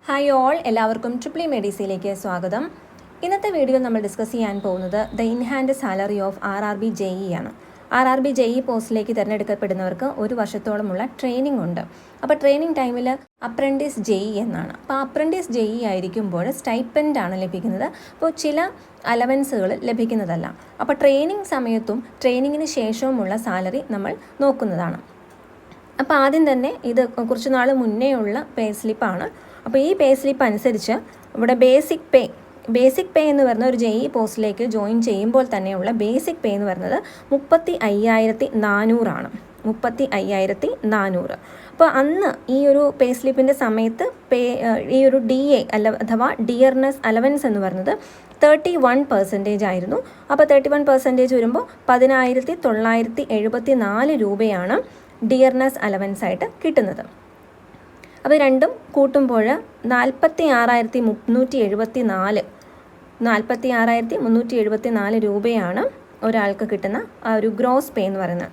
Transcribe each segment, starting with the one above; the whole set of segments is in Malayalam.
ഹായ് ഓൾ, എല്ലാവർക്കും ട്രിപ്പിൾ മെഡിസിയിലേക്ക് സ്വാഗതം. ഇന്നത്തെ വീഡിയോ നമ്മൾ ഡിസ്കസ് ചെയ്യാൻ പോകുന്നത് the in-hand salary of RRB JE ആണ്. RRB JE പോസ്റ്റിലേക്ക് തിരഞ്ഞെടുക്കപ്പെടുന്നവർക്ക് 1 വർഷത്തോളമുള്ള ട്രെയിനിങ് ഉണ്ട്. അപ്പോൾ ട്രെയിനിങ് ടൈമിൽ അപ്രൻറ്റീസ് JE എന്നാണ്. അപ്പോൾ അപ്രൻറ്റീസ് JE ആയിരിക്കുമ്പോൾ സ്റ്റൈപ്പൻഡ് ആണ് ലഭിക്കുന്നത്. അപ്പോൾ ചില അലവൻസുകൾ ലഭിക്കുന്നതല്ല. അപ്പോൾ ട്രെയിനിങ് സമയത്തും ട്രെയിനിങ്ങിന് ശേഷവുമുള്ള സാലറി നമ്മൾ നോക്കുന്നതാണ്. അപ്പോൾ ആദ്യം തന്നെ ഇത് കുറച്ച് നാൾ മുന്നേ ഉള്ള പേ സ്ലിപ്പാണ്. അപ്പോൾ ഈ പേ സ്ലിപ്പ് അനുസരിച്ച് ഇവിടെ ബേസിക് പേ എന്ന് പറയുന്ന ഒരു JE പോസ്റ്റിലേക്ക് ജോയിൻ ചെയ്യുമ്പോൾ തന്നെയുള്ള ബേസിക് പേ എന്ന് പറയുന്നത് 35,400 ആണ്. 35,400. അപ്പോൾ അന്ന് ഈ ഒരു പേ സ്ലിപ്പിൻ്റെ സമയത്ത് ഈ ഒരു DA അഥവാ ഡിയർനെസ് അലവൻസ് എന്ന് പറയുന്നത് 31% ആയിരുന്നു. അപ്പോൾ 31% വരുമ്പോൾ 10,974 രൂപയാണ് ഡിയർനെസ് അലവൻസ് ആയിട്ട് കിട്ടുന്നത്. അപ്പോൾ രണ്ടും കൂട്ടുമ്പോൾ 46,374 രൂപയാണ് ഒരാൾക്ക് കിട്ടുന്ന ആ ഒരു ഗ്രോസ് പേ എന്ന് പറയുന്നത്.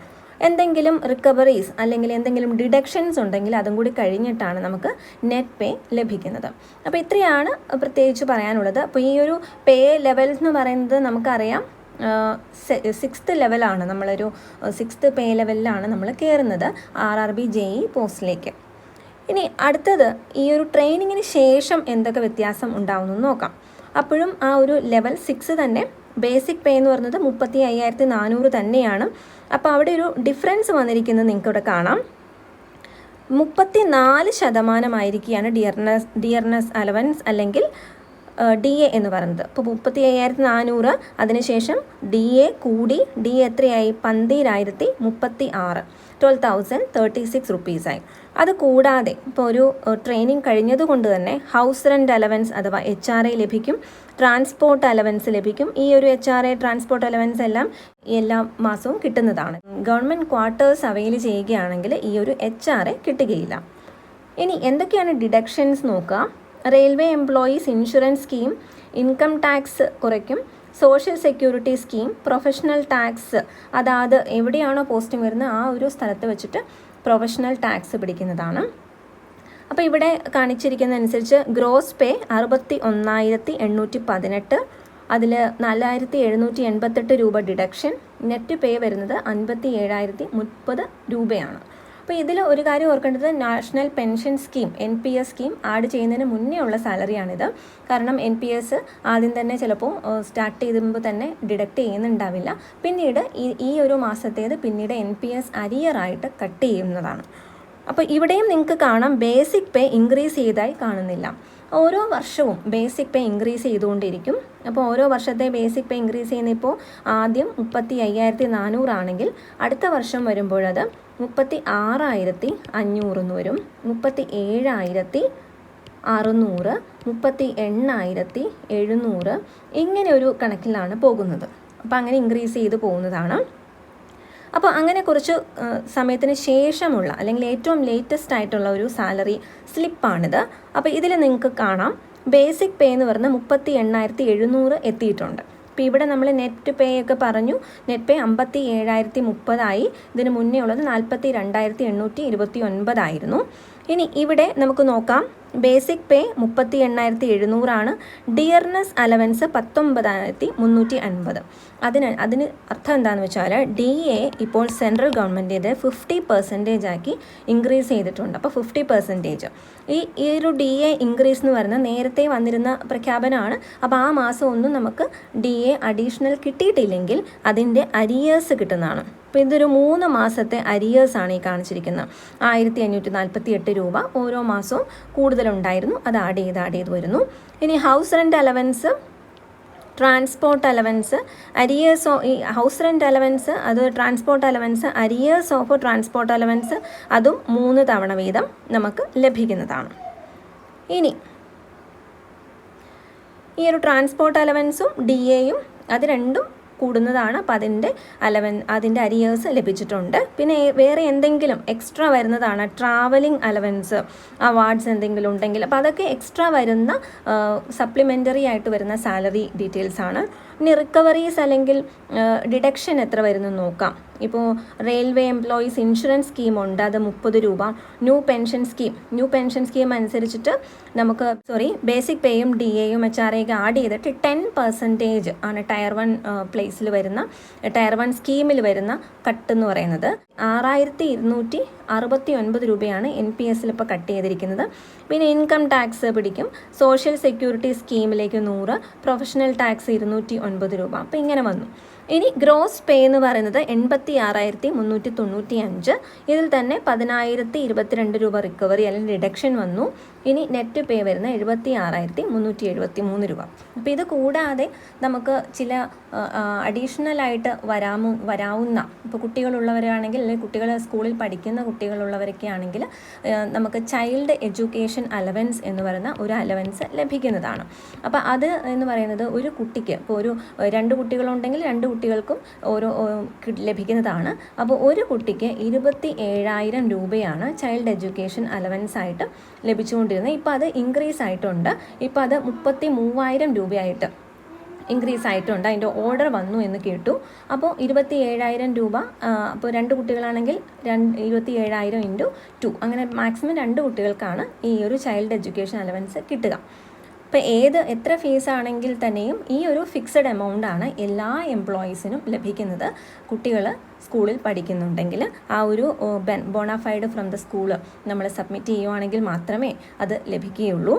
എന്തെങ്കിലും റിക്കവറീസ് അല്ലെങ്കിൽ എന്തെങ്കിലും ഡിഡക്ഷൻസ് ഉണ്ടെങ്കിൽ അതും കൂടി കഴിഞ്ഞിട്ടാണ് നമുക്ക് നെറ്റ് പേ ലഭിക്കുന്നത്. അപ്പോൾ ഇത്രയാണ് പ്രത്യേകിച്ച് പറയാനുള്ളത്. അപ്പോൾ ഈ ഒരു പേ ലെവൽ എന്ന് പറയുന്നത് നമുക്കറിയാം 6th ലെവലാണ്. നമ്മളൊരു 6th പേ ലെവലിലാണ് നമ്മൾ കയറുന്നത് RRB JE പോസ്റ്റിലേക്ക്. ഇനി അടുത്തത് ഈ ഒരു ട്രെയിനിങ്ങിന് ശേഷം എന്തൊക്കെ വ്യത്യാസം ഉണ്ടാവുമെന്ന് നോക്കാം. അപ്പോഴും ആ ഒരു ലെവൽ 6 തന്നെ ബേസിക് പേ എന്ന് പറയുന്നത് 35,400 തന്നെയാണ്. അപ്പോൾ അവിടെ ഒരു ഡിഫറൻസ് വന്നിരിക്കുന്നത് നിങ്ങൾക്ക് ഇവിടെ കാണാം. 34% ആയിരിക്കുകയാണ് ഡിയർനെസ് അലവൻസ് അല്ലെങ്കിൽ DA എന്ന് പറയുന്നത്. അപ്പോൾ 35,400 അതിനുശേഷം DA കൂടി DA എത്രയായി 12,036 12,036 റുപ്പീസായി. അത് കൂടാതെ ഇപ്പോൾ ഒരു ട്രെയിനിങ് കഴിഞ്ഞതുകൊണ്ട് തന്നെ ഹൗസ് റെൻ്റ് അലവൻസ് അഥവാ HRA ലഭിക്കും, ട്രാൻസ്പോർട്ട് അലവൻസ് ലഭിക്കും. ഈ ഒരു HRA ട്രാൻസ്പോർട്ട് അലവൻസ് എല്ലാം എല്ലാ മാസവും കിട്ടുന്നതാണ്. ഗവൺമെൻറ് ക്വാർട്ടേഴ്സ് അവൈൽ ചെയ്യുകയാണെങ്കിൽ ഈ ഒരു HRA കിട്ടുകയില്ല. ഇനി എന്തൊക്കെയാണ് ഡിഡക്ഷൻസ് നോക്കുക. Railway employees insurance scheme, income tax കുറയ്ക്കും, social security scheme, professional tax അതായത് എവിടെയാണോ പോസ്റ്റിംഗ് വരുന്നത് ആ ഒരു സ്ഥലത്ത് വെച്ചിട്ട് പ്രൊഫഷണൽ ടാക്സ് പിടിക്കുന്നതാണ്. അപ്പോൾ ഇവിടെ കാണിച്ചിരിക്കുന്നതനുസരിച്ച് ഗ്രോസ് പേ 61,818, അതിൽ 4,788 രൂപ ഡിഡക്ഷൻ, നെറ്റ് പേ വരുന്നത് 57,030 രൂപയാണ്. അപ്പോൾ ഇതിൽ ഒരു കാര്യം ഓർക്കേണ്ടത് national pension scheme NPS scheme add ചെയ്യുന്നതിന് മുന്നേ ഉള്ള സാലറിയാണിത്. കാരണം NPS ആദ്യം തന്നെ ചിലപ്പോൾ സ്റ്റാർട്ട് ചെയ്യുമ്പോൾ തന്നെ ഡിഡക്റ്റ് ചെയ്യുന്നുണ്ടാവില്ല. പിന്നീട് ഈ ഒരു മാസത്തേത് പിന്നീട് NPS അരിയറായിട്ട് കട്ട് ചെയ്യുന്നതാണ്. അപ്പോൾ ഇവിടെയും നിങ്ങൾക്ക് കാണാം ബേസിക് പേ ഇൻക്രീസ് ചെയ്തതായി കാണുന്നില്ല. ഓരോ വർഷവും ബേസിക് പേ ഇൻക്രീസ് ചെയ്തുകൊണ്ടിരിക്കും. അപ്പോൾ ഓരോ വർഷത്തെ ബേസിക് പേ ഇൻക്രീസ് ചെയ്യുന്ന ഇപ്പോൾ ആദ്യം 35,400 ആണെങ്കിൽ അടുത്ത വർഷം വരുമ്പോഴത് 36,500 വരും, 37,600, 38,700 ഇങ്ങനെ ഒരു കണക്കിലാണ് പോകുന്നത്. അപ്പോൾ അങ്ങനെ ഇൻക്രീസ് ചെയ്ത് പോകുന്നതാണ്. അപ്പോൾ അങ്ങനെ കുറച്ച് സമയത്തിന് ശേഷമുള്ള അല്ലെങ്കിൽ ഏറ്റവും ലേറ്റസ്റ്റ് ആയിട്ടുള്ള ഒരു സാലറി സ്ലിപ്പാണിത്. അപ്പോൾ ഇതിൽ നിങ്ങൾക്ക് കാണാം ബേസിക് പേ എന്ന് പറഞ്ഞാൽ 38,700 എത്തിയിട്ടുണ്ട്. അപ്പോൾ ഇവിടെ നമ്മൾ നെറ്റ് പേ ഒക്കെ പറഞ്ഞു. നെറ്റ് പേ 57,030 ഇതിന് മുന്നേ ഉള്ളത് 42,829 ആയിരുന്നു. ഇനി ഇവിടെ നമുക്ക് നോക്കാം ബേസിക് പേ 38,700 ആണ്. Dearness allowance 19,350. അതിന് അർത്ഥം എന്താണെന്ന് വെച്ചാൽ DA ഇപ്പോൾ സെൻട്രൽ ഗവൺമെൻറ്റിൻ്റെ 50% ആക്കി ഇൻക്രീസ് ചെയ്തിട്ടുണ്ട്. അപ്പോൾ 50% ഈ ഒരു DA ഇൻക്രീസ് എന്ന് പറയുന്നത് നേരത്തെ വന്നിരുന്ന പ്രഖ്യാപനമാണ്. അപ്പോൾ ആ മാസം ഒന്നും നമുക്ക് DA അഡീഷണൽ കിട്ടിയിട്ടില്ലെങ്കിൽ അതിൻ്റെ അരിയേഴ്സ് കിട്ടുന്നതാണ്. അപ്പോൾ ഇതൊരു 3 മാസത്തെ അരിയേഴ്സാണ് ഈ കാണിച്ചിരിക്കുന്നത്. 1,548 രൂപ ഓരോ മാസവും കൂടുതലുണ്ടായിരുന്നു. അത് ആഡ് ചെയ്ത് വരുന്നു. ഇനി house rent allowance, transport allowance, arrears ഈ ഹൗസ് റെൻ്റ് അലവൻസ് അത് transport allowance arrears of transport allowance അതും 3 തവണ വീതം നമുക്ക് ലഭിക്കുന്നതാണ്. ഇനി ഈ ഒരു ട്രാൻസ്പോർട്ട് അലവൻസും DAയും അത് രണ്ടും കൂടുന്നതാണ്. അപ്പോൾ അതിൻ്റെ അരിയേഴ്സ് ലഭിച്ചിട്ടുണ്ട്. പിന്നെ വേറെ എന്തെങ്കിലും എക്സ്ട്രാ വരുന്നതാണ് ട്രാവലിംഗ് അലവൻസ്, അവാർഡ്സ് എന്തെങ്കിലും ഉണ്ടെങ്കിൽ അപ്പോൾ അതൊക്കെ എക്സ്ട്രാ വരുന്ന സപ്ലിമെൻ്ററി ആയിട്ട് വരുന്ന സാലറി ഡീറ്റെയിൽസ് ആണ്. ഇനി റിക്കവറീസ് അല്ലെങ്കിൽ ഡിഡക്ഷൻ എത്ര വരുന്നു നോക്കാം. ഇപ്പോൾ റെയിൽവേ എംപ്ലോയീസ് ഇൻഷുറൻസ് സ്കീം ഉണ്ട്, അത് 30 രൂപ. ന്യൂ പെൻഷൻ സ്കീം അനുസരിച്ചിട്ട് നമുക്ക് ബേസിക് പേയും DAയും HRAയൊക്കെ ആഡ് ചെയ്തിട്ട് 10% ആണ് ടയർ 1 പ്ലേസിൽ വരുന്ന ടയർ 1 സ്കീമിൽ വരുന്ന കട്ട് എന്ന് പറയുന്നത്. 6269 രൂപയാണ് NPSൽ ഇപ്പോൾ കട്ട് ചെയ്തിരിക്കുന്നത്. പിന്നെ ഇൻകം ടാക്സ് പിടിക്കും. സോഷ്യൽ സെക്യൂരിറ്റി സ്കീമിലേക്ക് 100, പ്രൊഫഷണൽ ടാക്സ് 209 രൂപ. അപ്പോൾ ഇങ്ങനെ വന്നു. ഇനി ഗ്രോസ് പേ എന്ന് പറയുന്നത് 86,395. ഇതിൽ തന്നെ 10,022 രൂപ റിക്കവറി അല്ലെങ്കിൽ റിഡക്ഷൻ വന്നു. ഇനി നെറ്റ് പേ വരുന്ന 76,373 രൂപ. അപ്പോൾ ഇത് കൂടാതെ നമുക്ക് ചില അഡീഷണൽ ആയിട്ട് വരാവുന്ന ഇപ്പോൾ കുട്ടികളുള്ളവരാണെങ്കിൽ അല്ലെങ്കിൽ കുട്ടികൾ സ്കൂളിൽ പഠിക്കുന്ന കുട്ടികളുള്ളവരൊക്കെ ആണെങ്കിൽ നമുക്ക് ചൈൽഡ് എഡ്യൂക്കേഷൻ അലവൻസ് എന്ന് പറയുന്ന ഒരു അലവൻസ് ലഭിക്കുന്നതാണ്. അപ്പോൾ അത് എന്ന് പറയുന്നത് ഒരു കുട്ടിക്ക് ഇപ്പോൾ ഒരു 2 കുട്ടികളുണ്ടെങ്കിൽ 2 കുട്ടികൾക്കും ഓരോ ലഭിക്കുന്നതാണ്. അപ്പോൾ ഒരു കുട്ടിക്ക് 27,000 രൂപയാണ് ചൈൽഡ് എഡ്യൂക്കേഷൻ അലവൻസ് ആയിട്ട് ലഭിച്ചുകൊണ്ടിരുന്നത്. ഇപ്പോൾ അത് ഇൻക്രീസ് ആയിട്ടുണ്ട്. ഇപ്പോൾ അത് 33,000 രൂപയായിട്ട് ഇൻക്രീസ് ആയിട്ടുണ്ട്. അതിൻ്റെ ഓർഡർ വന്നു എന്ന് കേട്ടു. അപ്പോൾ 27,000 രൂപ. അപ്പോൾ 2 കുട്ടികളാണെങ്കിൽ 27,000 × 2, അങ്ങനെ മാക്സിമം 2 കുട്ടികൾക്കാണ് ഈ ഒരു ചൈൽഡ് എഡ്യൂക്കേഷൻ അലവൻസ് കിട്ടുക. അപ്പോൾ എത്ര ഫീസാണെങ്കിൽ തന്നെയും ഈ ഒരു ഫിക്സഡ് എമൗണ്ട് ആണ് എല്ലാ എംപ്ലോയീസിനും ലഭിക്കുന്നത്. കുട്ടികൾ സ്കൂളിൽ പഠിക്കുന്നുണ്ടെങ്കിൽ ആ ഒരു ബോണഫൈഡ് ഫ്രം ദ സ്കൂൾ നമ്മൾ സബ്മിറ്റ് ചെയ്യുവാണെങ്കിൽ മാത്രമേ അത് ലഭിക്കുകയുള്ളൂ.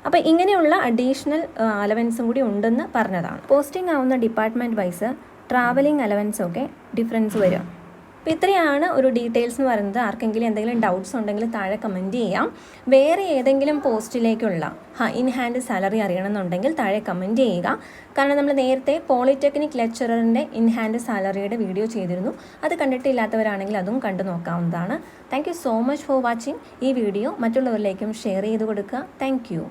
അപ്പോൾ ഇങ്ങനെയുള്ള അഡീഷണൽ അലവൻസും കൂടി ഉണ്ടെന്ന് പറഞ്ഞതാണ്. പോസ്റ്റിംഗ് ആവുന്ന ഡിപ്പാർട്ട്മെൻറ്റ് വൈസ് ട്രാവലിംഗ് അലവൻസൊക്കെ ഡിഫറൻസ് വരും. അപ്പോൾ ഇത്രയാണ് ഒരു ഡീറ്റെയിൽസ് എന്ന് പറയുന്നത്. ആർക്കെങ്കിലും എന്തെങ്കിലും ഡൗട്ട്സ് ഉണ്ടെങ്കിൽ താഴെ കമൻറ്റ് ചെയ്യാം. വേറെ ഏതെങ്കിലും പോസ്റ്റിലേക്കുള്ള ഇൻ ഹാൻഡ് സാലറി അറിയണമെന്നുണ്ടെങ്കിൽ താഴെ കമൻറ്റ് ചെയ്യുക. കാരണം നമ്മൾ നേരത്തെ പോളിടെക്നിക് ലെക്ചററിൻ്റെ ഇൻ ഹാൻഡ് സാലറിയുടെ വീഡിയോ ചെയ്തിരുന്നു. അത് കണ്ടിട്ടില്ലാത്തവരാണെങ്കിൽ അതും കണ്ടു നോക്കാവുന്നതാണ്. Thank you so much for watching. ഈ വീഡിയോ മറ്റുള്ളവരിലേക്കും ഷെയർ ചെയ്ത് കൊടുക്കുക. Thank you.